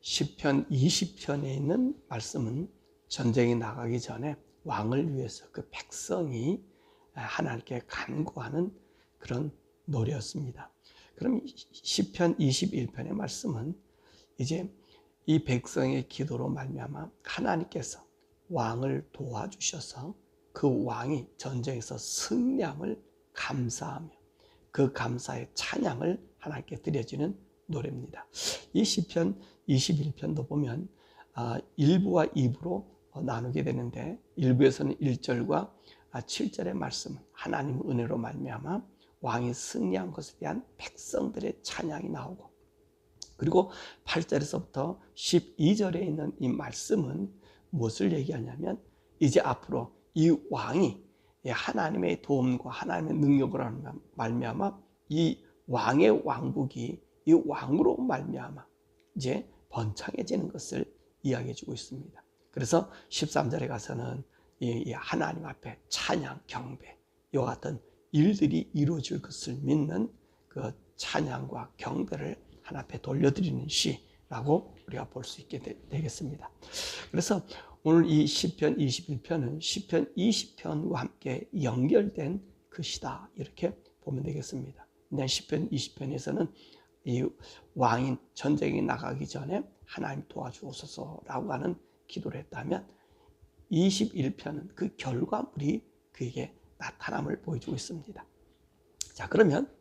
시편 20편에 있는 말씀은 전쟁에 나가기 전에 왕을 위해서 그 백성이 하나님께 간구하는 그런 노래였습니다. 그럼 시편 21편의 말씀은 이제 이 백성의 기도로 말미암아 하나님께서 왕을 도와주셔서 그 왕이 전쟁에서 승리함을 감사하며 그 감사의 찬양을 하나님께 드려지는 노래입니다. 이 시편 21편도 보면 1부와 2부로 나누게 되는데 1부에서는 1절과 7절의 말씀은 하나님 은혜로 말미암아 왕이 승리한 것에 대한 백성들의 찬양이 나오고, 그리고 8절에서부터 12절에 있는 이 말씀은 무엇을 얘기하냐면 이제 앞으로 이 왕이 하나님의 도움과 하나님의 능력으로 말미암아 이 왕의 왕국이 이 왕으로 말미암아 이제 번창해지는 것을 이야기해 주고 있습니다. 그래서 13절에 가서는 이 하나님 앞에 찬양, 경배, 이와 같은 일들이 이루어질 것을 믿는 그 찬양과 경배를 하나님 앞에 돌려드리는 시라고 우리가 볼 수 있게 되겠습니다. 그래서 오늘 이 시편 21편은 시편 20편과 함께 연결된 그 시다, 이렇게 보면 되겠습니다. 근데 시편 20편에서는 이 왕인 전쟁에 나가기 전에 하나님 도와주옵소서라고 하는 기도를 했다면 21편은 그 결과물이 그에게 나타남을 보여주고 있습니다. 자, 그러면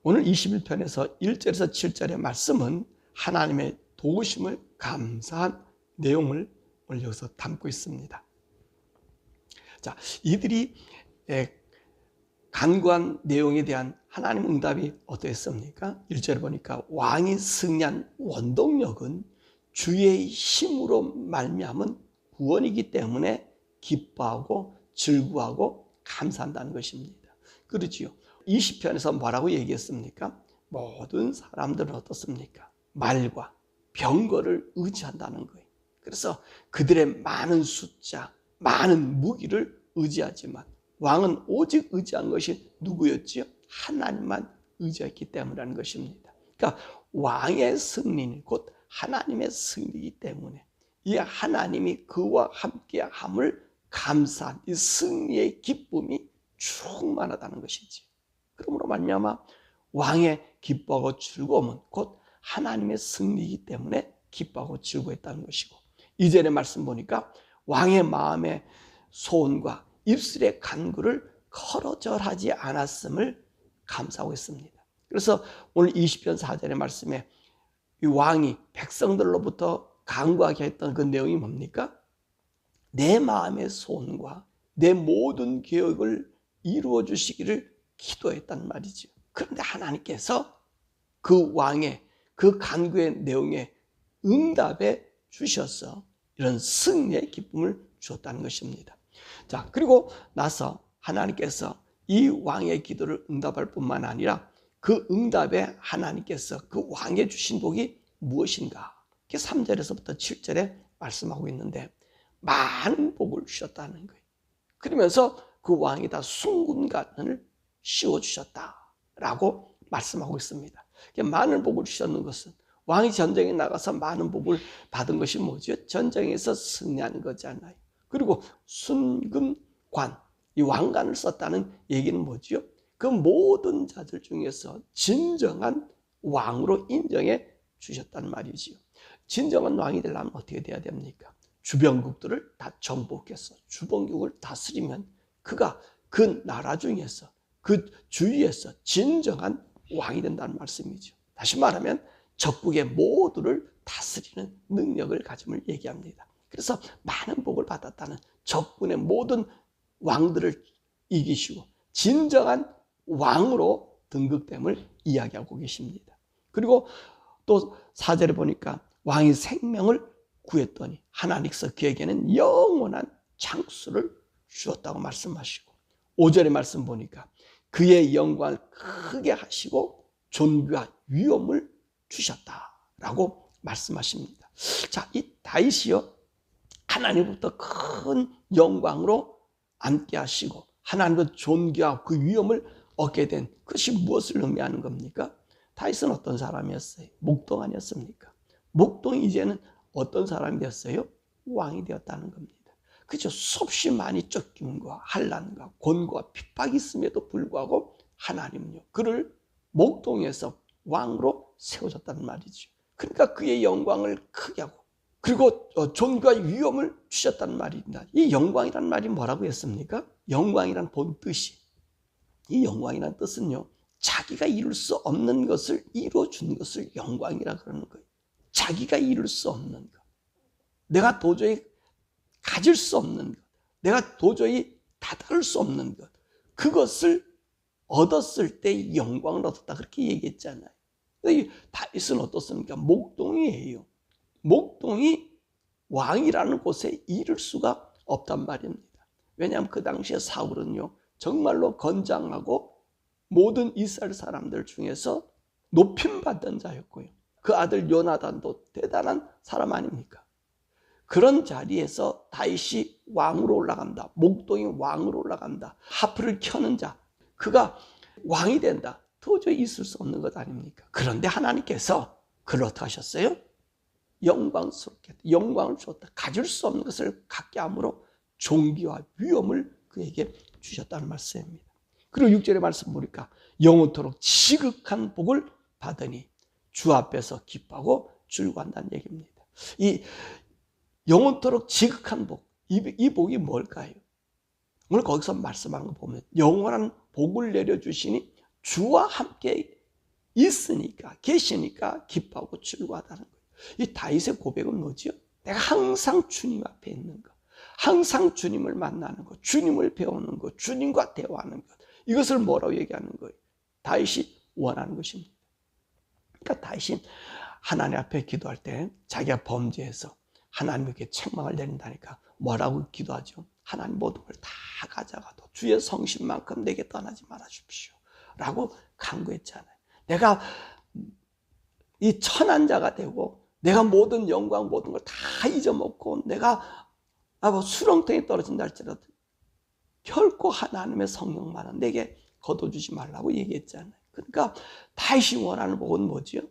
오늘 21편에서 1절에서 7절의 말씀은 하나님의 도우심을 감사한 내용을 오늘 여기서 담고 있습니다. 자, 이들이 간구한 내용에 대한 하나님 응답이 어떠했습니까? 1절에 보니까 왕이 승리한 원동력은 주의 힘으로 말미암은 구원이기 때문에 기뻐하고 즐거워하고 감사한다는 것입니다. 그렇지요. 20편에서 뭐라고 얘기했습니까? 모든 사람들은 어떻습니까? 말과 병거를 의지한다는 거예요. 그래서 그들의 많은 숫자, 많은 무기를 의지하지만 왕은 오직 의지한 것이 누구였지요? 하나님만 의지했기 때문이라는 것입니다. 그러니까 왕의 승리는 곧 하나님의 승리이기 때문에 이 하나님이 그와 함께함을 감사한 이 승리의 기쁨이 충만하다는 것이지. 그러므로 말미암아 왕의 기뻐하고 즐거움은 곧 하나님의 승리이기 때문에 기뻐하고 즐거워했다는 것이고, 이전의 말씀 보니까 왕의 마음의 소원과 입술의 간구를 거절하지 않았음을 감사하고 있습니다. 그래서 오늘 20편 4절의 말씀에 이 왕이 백성들로부터 간구하게 했던 그 내용이 뭡니까? 내 마음의 소원과 내 모든 계획을 이루어 주시기를 기도했단 말이죠. 그런데 하나님께서 그 왕의 그 간구의 내용에 응답해 주셔서 이런 승리의 기쁨을 주었다는 것입니다. 자, 그리고 나서 하나님께서 이 왕의 기도를 응답할 뿐만 아니라 그 응답에 하나님께서 그 왕에 주신 복이 무엇인가? 3절에서부터 7절에 말씀하고 있는데 많은 복을 주셨다는 거예요. 그러면서 그 왕이 다 순금간을 씌워주셨다라고 말씀하고 있습니다. 많은 복을 주셨는 것은 왕이 전쟁에 나가서 많은 복을 받은 것이 뭐죠? 전쟁에서 승리하는 거잖아요. 그리고 순금관, 이 왕관을 썼다는 얘기는 뭐죠? 그 모든 자들 중에서 진정한 왕으로 인정해 주셨단 말이지요. 진정한 왕이 되려면 어떻게 돼야 됩니까? 주변국들을 다 정복해서 주변국을 다스리면 그가 그 나라 중에서 그 주위에서 진정한 왕이 된다는 말씀이죠. 다시 말하면 적국의 모두를 다스리는 능력을 가짐을 얘기합니다. 그래서 많은 복을 받았다는 적군의 모든 왕들을 이기시고 진정한 왕으로 등극됨을 이야기하고 계십니다. 그리고 또 4절에 보니까 왕이 생명을 구했더니 하나님께서 그에게는 영원한 장수를 주었다고 말씀하시고, 5절의 말씀 보니까 그의 영광을 크게 하시고 존귀와 위엄을 주셨다라고 말씀하십니다. 자, 이 다윗이요, 하나님부터 큰 영광으로 앉게 하시고 하나님의 존귀와 그 위엄을 얻게 된 것이 무엇을 의미하는 겁니까? 다윗은 어떤 사람이었어요? 목동 아니었습니까? 목동이 이제는 어떤 사람이 됐어요? 왕이 되었다는 겁니다. 그죠? 수없이 많이 쫓김과 환난과 곤고와 핍박이 있음에도 불구하고 하나님은요, 그를 목동에서 왕으로 세워졌다는 말이죠. 그러니까 그의 영광을 크게 하고, 그리고 존귀와 위엄을 주셨다는 말입니다. 이 영광이라는 말이 뭐라고 했습니까? 영광이란 본 뜻이, 이 영광이란 뜻은요, 자기가 이룰 수 없는 것을 이루어준 것을 영광이라 그러는 거예요. 자기가 이룰 수 없는 것, 내가 도저히 가질 수 없는 것, 내가 도저히 다다를 수 없는 것, 그것을 얻었을 때 영광을 얻었다, 그렇게 얘기했잖아요. 다윗은 어떻습니까? 목동이에요. 목동이 왕이라는 곳에 이를 수가 없단 말입니다. 왜냐하면 그 당시에 사울은요, 정말로 건장하고 모든 이스라엘 사람들 중에서 높임받은 자였고요, 그 아들 요나단도 대단한 사람 아닙니까? 그런 자리에서 다윗이 왕으로 올라간다, 목동이 왕으로 올라간다, 하프를 켜는 자, 그가 왕이 된다, 도저히 있을 수 없는 것 아닙니까? 그런데 하나님께서 그를 어떻게 하셨어요? 영광스럽게 영광을 주었다. 가질 수 없는 것을 갖게 함으로 존귀와 위엄을 그에게 주셨다는 말씀입니다. 그리고 6절의 말씀 보니까 영원토록 지극한 복을 받으니 주 앞에서 기뻐하고 즐거워한다는 얘기입니다. 이 영원토록 지극한 복, 이 복이 뭘까요? 오늘 거기서 말씀하는 거 보면 영원한 복을 내려주시니 주와 함께 있으니까, 계시니까 기뻐하고 즐거워하다는 거예요. 이 다윗의 고백은 뭐지요? 내가 항상 주님 앞에 있는 것, 항상 주님을 만나는 것, 주님을 배우는 것, 주님과 대화하는 것, 이것을 뭐라고 얘기하는 거예요? 다윗이 원하는 것입니다. 그러니까 다윗이 하나님 앞에 기도할 때 자기가 범죄해서 하나님에게 책망을 내린다니까 뭐라고 기도하죠? 하나님 모든 걸 다 가져가도 주의 성심만큼 내게 떠나지 말아 주십시오 라고 간구했잖아요. 내가 이 천한 자가 되고 내가 모든 영광 모든 걸 다 잊어먹고 내가 수렁텅이 떨어진다 할지라도 결코 하나님의 성령만은 내게 거둬주지 말라고 얘기했잖아요. 그러니까 다윗이 원하는 복은 뭐지요?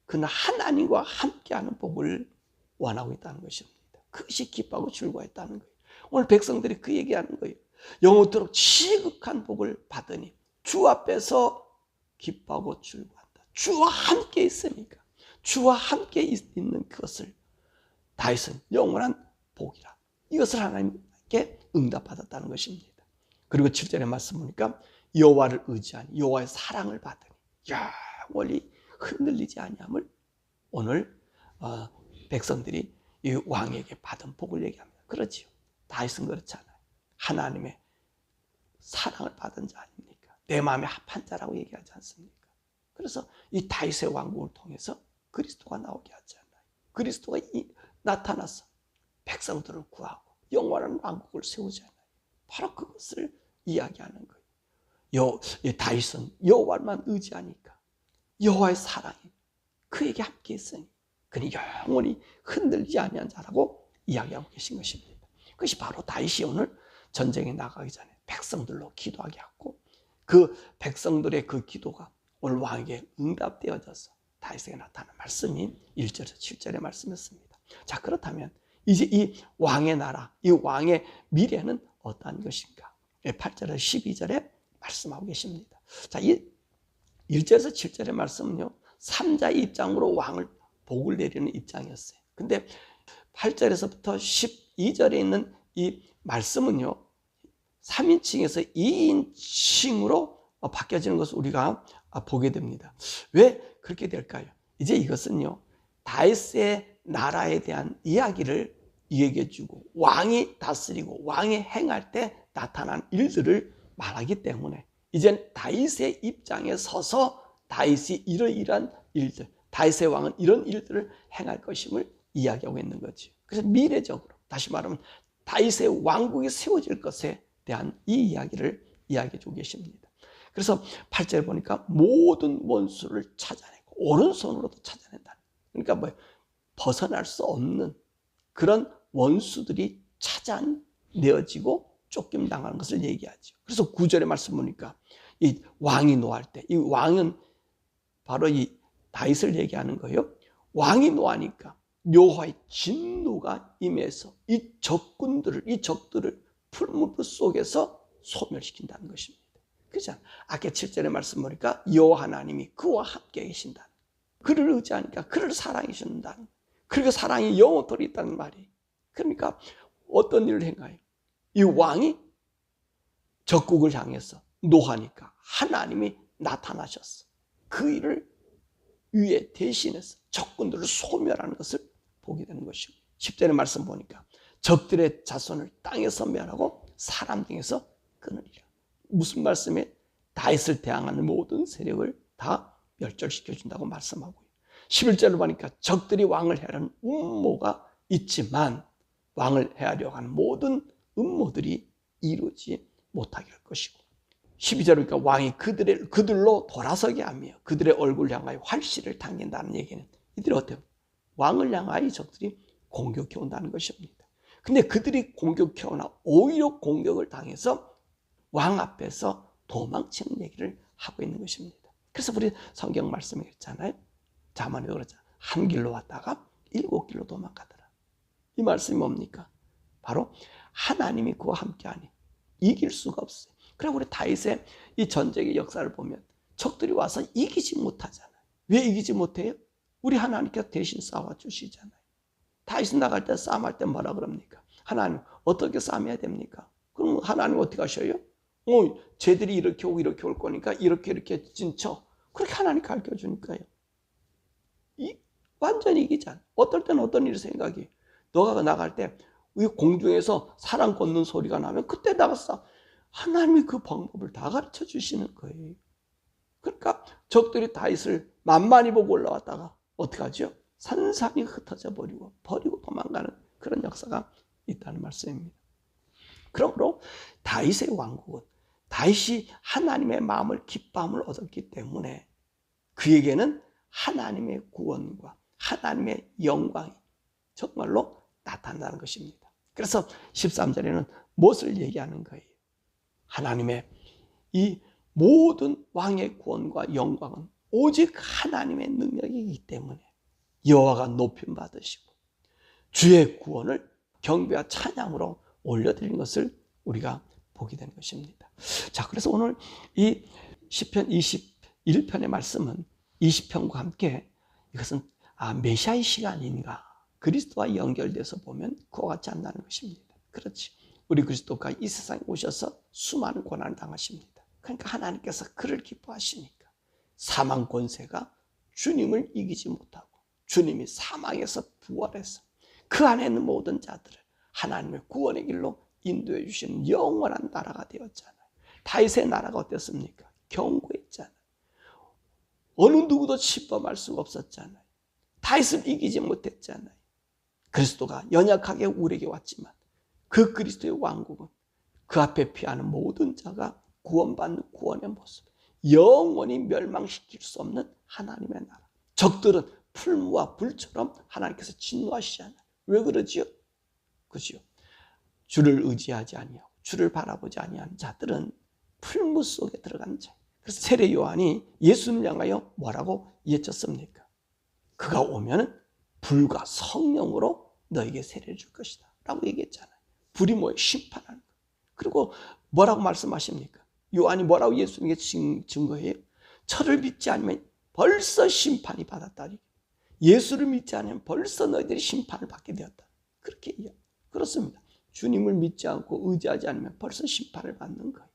그는 하나님과 함께하는 복을 원하고 있다는 것입니다. 그것이 기뻐하고 즐거워했다는 거예요. 오늘 백성들이 그 얘기하는 거예요. 영원토록 지극한 복을 받으니 주 앞에서 기뻐하고 즐거워한다. 주와 함께 있으니까, 주와 함께 있는 그것을 다윗은 영원한 복이라, 이것을 하나님께 응답받았다는 것입니다. 그리고 7절의 말씀 보니까 여호와를 의지하니 여호와의 사랑을 받으니 영원히 흔들리지 아니함을 오늘 백성들이 이 왕에게 받은 복을 얘기합니다. 그렇지요. 다윗은 그렇잖아요. 하나님의 사랑을 받은 자 아닙니까? 내 마음에 합한 자라고 얘기하지 않습니까? 그래서 이 다윗의 왕국을 통해서 그리스도가 나오게 하잖아요. 그리스도가 나타나서 백성들을 구하고 영원한 왕국을 세우잖아요. 바로 그것을 이야기하는 거예요. 다윗은 여호와만 의지하니까 여호와의 사랑이 그에게 함께 있으니 그는 영원히 흔들리지 아니한 자라고 이야기하고 계신 것입니다. 그것이 바로 다윗이 오늘 전쟁에 나가기 전에 백성들로 기도하게 하고 그 백성들의 그 기도가 오늘 왕에게 응답되어져서 다윗에게 나타난 말씀이 1절에서 7절의 말씀이었습니다. 자, 그렇다면 이제 이 왕의 나라, 이 왕의 미래는 어떠한 것인가? 8절에서 12절에 말씀하고 계십니다. 자, 이 1절에서 7절의 말씀은요, 3자의 입장으로 왕을 복을 내리는 입장이었어요. 근데 8절에서부터 12절에 있는 이 말씀은요, 3인칭에서 2인칭으로 바뀌어지는 것을 우리가 보게 됩니다. 왜 그렇게 될까요? 이제 이것은요, 다윗의 나라에 대한 이야기를 얘기해 주고 왕이 다스리고 왕이 행할 때 나타난 일들을 말하기 때문에 이젠 다윗의 입장에 서서 다윗이 이러이러한 일들, 다윗의 왕은 이런 일들을 행할 것임을 이야기하고 있는 거죠. 그래서 미래적으로, 다시 말하면 다윗의 왕국이 세워질 것에 대한 이 이야기를 이야기해 주고 계십니다. 그래서 8절에 보니까 모든 원수를 찾아내고 오른손으로도 찾아낸다. 그러니까 뭐예요? 벗어날 수 없는 그런 원수들이 찾아내어지고 쫓김당하는 것을 얘기하죠. 그래서 9절의 말씀 보니까 이 왕이 노할 때, 이 왕은 바로 이 다윗을 얘기하는 거예요. 왕이 노하니까 여호와의 진노가 임해서 이 적들을 풀무불 속에서 소멸시킨다는 것입니다. 그죠? 아까 7절의 말씀 보니까 여호와 하나님이 그와 함께 계신다. 그를 의지하니까 그를 사랑해 주는다는. 그리고 사랑이 영원토록 있다는 말이. 그러니까 어떤 일을 행하여 이 왕이 적국을 향해서 노하니까 하나님이 나타나셨어. 그 일을 위에 대신해서 적군들을 소멸하는 것을 보게 되는 것이고 10절의 말씀 보니까 적들의 자손을 땅에서 멸하고 사람 등에서 끊으리라. 무슨 말씀에? 다윗을 대항하는 모든 세력을 다 멸절시켜준다고 말씀하고요. 11절을 보니까 적들이 왕을 해하려는 음모가 있지만 왕을 해하려고 하는 모든 음모들이 이루어지지 못하게 할 것이고 12절을 보니까 왕이 그들로 돌아서게 하며 그들의 얼굴을 향하여 활시를 당긴다는 얘기는 이들이 어때요? 왕을 향하여 적들이 공격해 온다는 것입니다. 근데 그들이 공격해 오나 오히려 공격을 당해서 왕 앞에서 도망치는 얘기를 하고 있는 것입니다. 그래서 우리 성경 말씀에 있잖아요. 자문에도 그렇잖아요. 한 길로 왔다가 7길로 도망가더라. 이 말씀이 뭡니까? 바로 하나님이 그와 함께하니 이길 수가 없어요. 그리고 우리 다윗의 이 전쟁의 역사를 보면 적들이 와서 이기지 못하잖아요. 왜 이기지 못해요? 우리 하나님께서 대신 싸워주시잖아요. 다윗은 나갈 때 싸움할 때 뭐라 그럽니까? 하나님 어떻게 싸움해야 됩니까? 그럼 하나님 어떻게 하셔요? 쟤들이 이렇게 오고 이렇게 올 거니까 이렇게 진쳐. 그렇게 하나님 가르쳐 주니까요. 완전히 이기잖아. 어떨 때는 어떤 일이 생각이. 너가 나갈 때 공중에서 사람 걷는 소리가 나면 그때 나갔어. 하나님이 그 방법을 다 가르쳐 주시는 거예요. 그러니까 적들이 다윗을 만만히 보고 올라왔다가 어떻게 하죠? 산산이 흩어져 버리고 도망가는 그런 역사가 있다는 말씀입니다. 그러므로 다윗의 왕국은 다윗이 하나님의 마음을 기뻐함을 얻었기 때문에 그에게는 하나님의 구원과 하나님의 영광이 정말로 나타난다는 것입니다. 그래서 13절에는 무엇을 얘기하는 거예요? 하나님의 이 모든 왕의 구원과 영광은 오직 하나님의 능력이기 때문에 여호와가 높임 받으시고 주의 구원을 경배와 찬양으로 올려드린 것을 우리가 보게 되는 것입니다. 자, 그래서 오늘 이 시편 21편의 말씀은 20편과 함께 이것은 메시아의 시간인가 그리스도와 연결돼서 보면 그와 같지 않다는 것입니다. 그렇지. 우리 그리스도가 이 세상에 오셔서 수많은 고난을 당하십니다. 그러니까 하나님께서 그를 기뻐하시니까 사망 권세가 주님을 이기지 못하고 주님이 사망에서 부활해서 그 안에 있는 모든 자들을 하나님의 구원의 길로 인도해 주시는 영원한 나라가 되었잖아요. 다윗의 나라가 어땠습니까? 견고했잖아요. 어느 누구도 침범할 수가 없었잖아요. 다윗을 이기지 못했잖아요. 그리스도가 연약하게 우리에게 왔지만 그 그리스도의 왕국은 그 앞에 피하는 모든 자가 구원받는 구원의 모습, 영원히 멸망시킬 수 없는 하나님의 나라. 적들은 풀무와 불처럼 하나님께서 진노하시잖아요. 왜 그러지요? 그죠? 주를 의지하지 아니하고 주를 바라보지 아니하는 자들은 풀무 속에 들어가는 자. 그래서 세례 요한이 예수님을 향하여 뭐라고 예쳤습니까? 그가 오면은 불과 성령으로 너에게 세례를 줄 것이다 라고 얘기했잖아요. 불이 뭐예요? 심판하는 거. 그리고 뭐라고 말씀하십니까? 요한이 뭐라고 예수님에게 증거해요? 저를 믿지 않으면 벌써 심판이 받았다니. 예수를 믿지 않으면 벌써 너희들이 심판을 받게 되었다. 그렇게 얘기해요. 그렇습니다. 주님을 믿지 않고 의지하지 않으면 벌써 심판을 받는 거예요.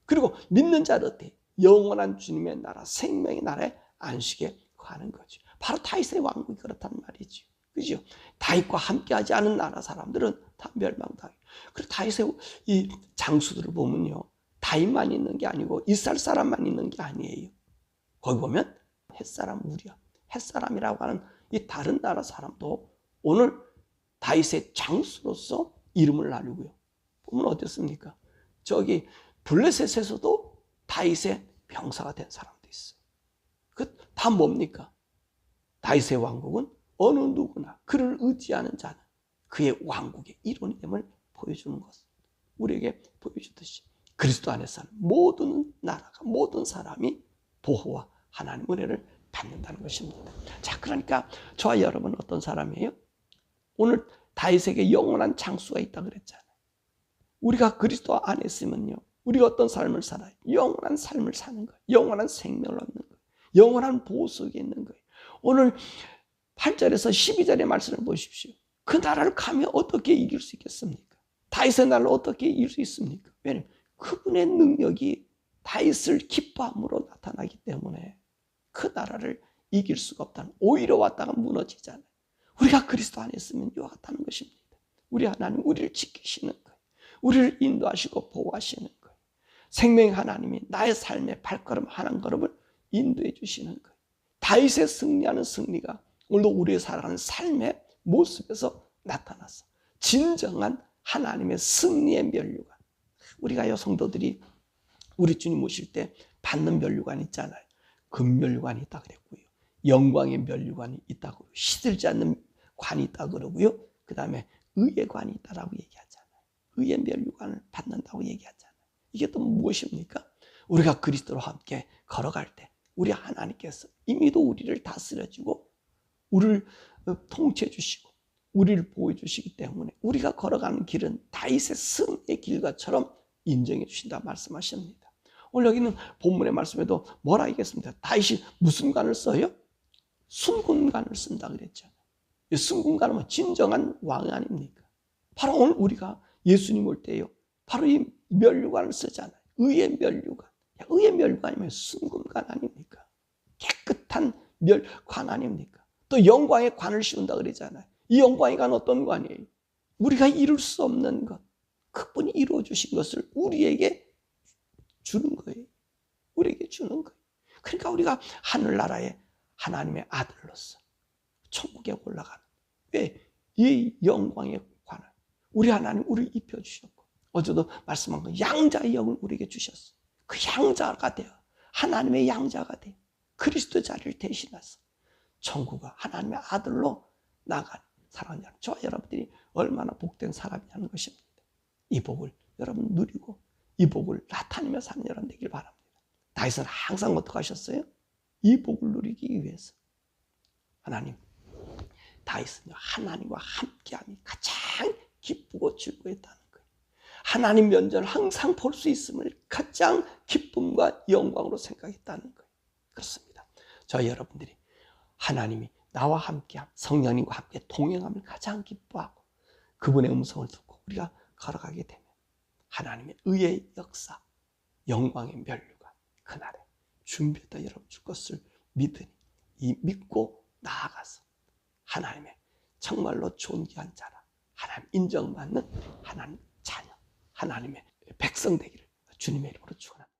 그리고 믿는 자를 어때? 영원한 주님의 나라, 생명의 나라에 안식에 가는 거죠. 바로 다윗의 왕국이 그렇단 말이죠. 그죠? 다윗과 함께하지 않은 나라 사람들은 다 멸망당해요. 그리고 다윗의 이 장수들을 보면요, 다윗만 있는 게 아니고 이스라엘 사람만 있는 게 아니에요. 거기 보면 햇사람 우리야, 햇사람이라고 하는 이 다른 나라 사람도 오늘 다윗의 장수로서 이름을 나누고요. 보면 어땠습니까? 저기 블레셋에서도 다윗의 병사가 된 사람도 있어요. 그 다 뭡니까? 다윗의 왕국은 어느 누구나 그를 의지하는 자는 그의 왕국의 일원이 됨을 보여주는 것. 우리에게 보여주듯이 그리스도 안에 사는 모든 나라가 모든 사람이 보호와 하나님의 은혜를 받는다는 것입니다. 자, 그러니까 저와 여러분은 어떤 사람이에요? 오늘 다윗에게 영원한 장수가 있다 그랬잖아요. 우리가 그리스도 안에 있으면요, 우리가 어떤 삶을 살아요? 영원한 삶을 사는 거예요. 영원한 생명을 얻는 거예요. 영원한 보호 속에 있는 거예요. 오늘 8절에서 12절의 말씀을 보십시오. 그 나라를 가면 어떻게 이길 수 있겠습니까? 다윗의 나라를 어떻게 이길 수 있습니까? 왜냐하면 그분의 능력이 다윗을 기뻐함으로 나타나기 때문에 그 나라를 이길 수가 없다는, 오히려 왔다가 무너지잖아요. 우리가 그리스도 안에 있으면 이와 같다는 것입니다. 우리 하나님 우리를 지키시는 거예요. 우리를 인도하시고 보호하시는 거예요. 생명의 하나님이 나의 삶의 발걸음 한 걸음을 인도해 주시는 거예요. 다윗의 승리하는 승리가 오늘도 우리의 살아가는 삶의 모습에서 나타났어. 진정한 하나님의 승리의 면류관. 우리가요, 성도들이 우리 주님 오실 때 받는 면류관 있잖아요. 금면류관이 있다 그랬고요. 영광의 면류관이 있다고, 시들지 않는 관이 있다 그러고요. 그 다음에 의의 관이 있다라고 얘기하잖아요. 의의 면류관을 받는다고 얘기하잖아요. 이게 또 무엇입니까? 우리가 그리스도로 함께 걸어갈 때 우리 하나님께서 이미도 우리를 다스려주고 우리를 통치해 주시고 우리를 보호해 주시기 때문에 우리가 걸어가는 길은 다윗의 승리의 길과처럼 인정해 주신다 말씀하십니다. 오늘 여기는 본문의 말씀에도 뭐라 하겠습니까? 다윗이 무슨 관을 써요? 순금관을 쓴다 그랬잖아요. 순금관은 진정한 왕 아닙니까? 바로 오늘 우리가 예수님 올 때요, 바로 이 면류관을 쓰잖아요. 의의 면류관. 의의 면류관이면 순금관 아닙니까? 깨끗한 관 아닙니까? 또 영광의 관을 씌운다 그러잖아요. 이 영광의 관 어떤 관이에요? 우리가 이룰 수 없는 것, 그분이 이루어 주신 것을 우리에게 주는 거예요. 우리에게 주는 거예요. 그러니까 우리가 하늘나라의 하나님의 아들로서 천국에 올라가는, 왜? 이 영광의 관을 우리 하나님 우리 입혀주셨고, 어제도 말씀한 거 양자의 영을 우리에게 주셨어. 그 양자가 되어 하나님의 양자가 되어 그리스도 자리를 대신해서 천국을 하나님의 아들로 나가는 사랑하는 저와 여러분들이 얼마나 복된 사람이냐는 것입니다. 이 복을 여러분 누리고 이 복을 나타내며 사는 여러분 되길 바랍니다. 다윗은 항상 어떻게 하셨어요? 이 복을 누리기 위해서 하나님, 다윗은 하나님과 함께함이 가장 기쁘고 즐거웠다는 거예요. 하나님 면전을 항상 볼 수 있음을 가장 기쁨과 영광으로 생각했다는 거예요. 그렇습니다. 저희 여러분들이 하나님이 나와 함께함, 성령님과 함께 동행함을 가장 기뻐하고 그분의 음성을 듣고 우리가 걸어가게 되면 하나님의 의의 역사, 영광의 면류관 그날에 준비했다 여러분 줄 것을 믿으니 이 믿고 나아가서 하나님의 정말로 존귀한 자라, 하나님 인정받는 하나님 자녀, 하나님의 백성 되기를 주님의 이름으로 축원합니다.